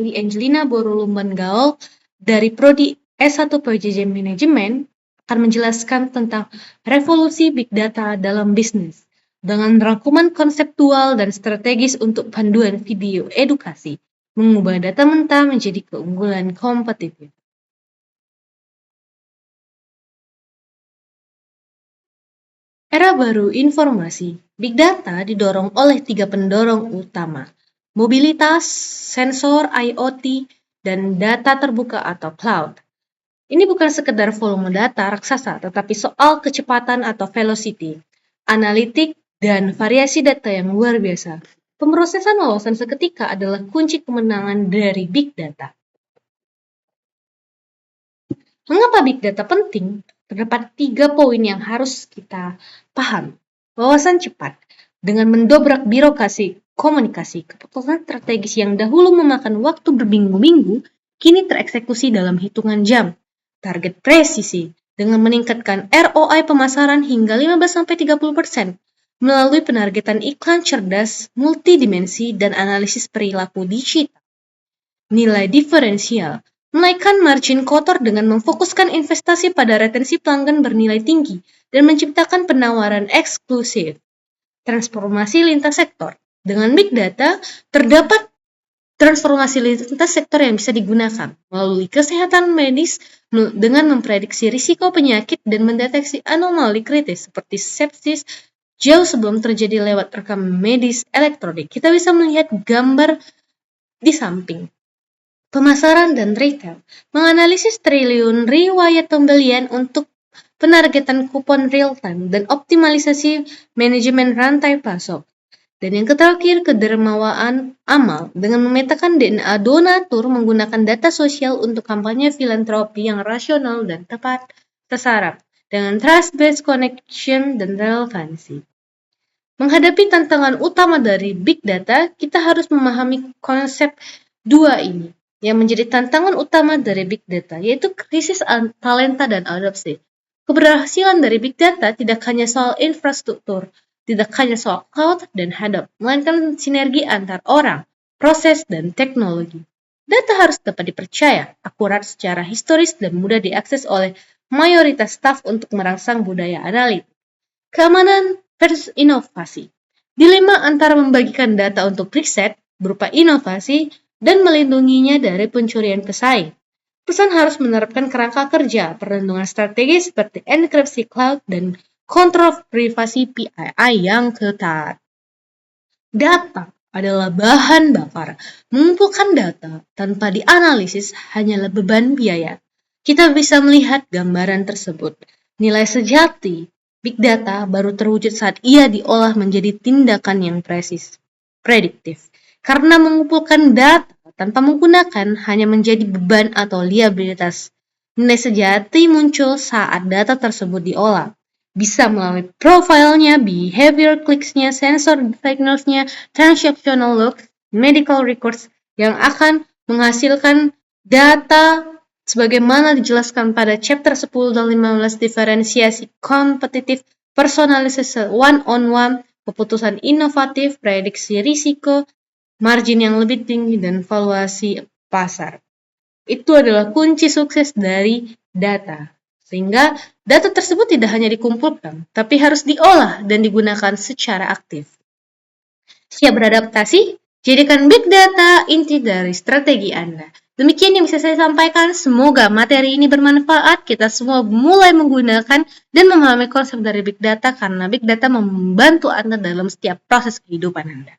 Ini Angelina Borulumban-Gaol dari Prodi S1 PJJ Manajemen akan menjelaskan tentang revolusi Big Data dalam bisnis dengan rangkuman konseptual dan strategis untuk panduan video edukasi, mengubah data mentah menjadi keunggulan kompetitif. Era baru informasi, Big Data didorong oleh 3 pendorong utama, mobilitas, sensor IoT, dan data terbuka atau cloud. Ini bukan sekedar volume data raksasa, tetapi soal kecepatan atau velocity, analitik, dan variasi data yang luar biasa. Pemrosesan wawasan seketika adalah kunci kemenangan dari Big Data. Mengapa Big Data penting? Terdapat 3 poin yang harus kita paham. Wawasan cepat, dengan mendobrak birokrasi komunikasi, keputusan strategis yang dahulu memakan waktu berminggu-minggu, kini tereksekusi dalam hitungan jam. Target presisi, dengan meningkatkan ROI pemasaran hingga 15-30%, melalui penargetan iklan cerdas, multidimensi, dan analisis perilaku digital. Nilai diferensial, menaikkan margin kotor dengan memfokuskan investasi pada retensi pelanggan bernilai tinggi dan menciptakan penawaran eksklusif. Transformasi lintas sektor. Dengan Big Data, terdapat transformasi lintas sektor yang bisa digunakan melalui kesehatan medis dengan memprediksi risiko penyakit dan mendeteksi anomali kritis seperti sepsis jauh sebelum terjadi lewat rekam medis elektronik. Kita bisa melihat gambar di samping. Pemasaran dan retail, menganalisis triliun riwayat pembelian untuk penargetan kupon real-time dan optimalisasi manajemen rantai pasok. Dan yang terakhir, kedermawaan amal dengan memetakan DNA donatur menggunakan data sosial untuk kampanye filantropi yang rasional dan tepat sasaran dengan trust-based connection dan relevansi. Menghadapi tantangan utama dari Big Data, kita harus memahami konsep 2 ini yang menjadi tantangan utama dari Big Data, yaitu krisis talenta dan adopsi. Keberhasilan dari Big Data tidak hanya soal infrastruktur, tidak hanya soal cloud dan hadap, melainkan sinergi antar orang, proses, dan teknologi. Data harus dapat dipercaya, akurat secara historis, dan mudah diakses oleh mayoritas staf untuk merangsang budaya analitik. Keamanan versus inovasi. Dilema antara membagikan data untuk riset berupa inovasi dan melindunginya dari pencurian pesaing. Perusahaan harus menerapkan kerangka kerja, perlindungan strategis seperti enkripsi cloud dan kontrol privasi PII yang ketat. Data adalah bahan bakar. Mengumpulkan data tanpa dianalisis hanyalah beban biaya. Kita bisa melihat gambaran tersebut. Nilai sejati Big Data baru terwujud saat ia diolah menjadi tindakan yang prediktif. Karena mengumpulkan data tanpa menggunakan hanya menjadi beban atau liabilitas. Nilai sejati muncul saat data tersebut diolah. Bisa melalui profilnya, behavior clicks-nya, sensor signals-nya, transactional logs, medical records yang akan menghasilkan data sebagaimana dijelaskan pada chapter 10 dan 15 diferensiasi kompetitif, personalisasi one-on-one, keputusan inovatif, prediksi risiko, margin yang lebih tinggi, dan valuasi pasar. Itu adalah kunci sukses dari data. Sehingga data tersebut tidak hanya dikumpulkan, tapi harus diolah dan digunakan secara aktif. Siap beradaptasi? Jadikan Big Data inti dari strategi Anda. Demikian yang bisa saya sampaikan. Semoga materi ini bermanfaat. Kita semua mulai menggunakan dan memahami konsep dari Big Data karena Big Data membantu Anda dalam setiap proses kehidupan Anda.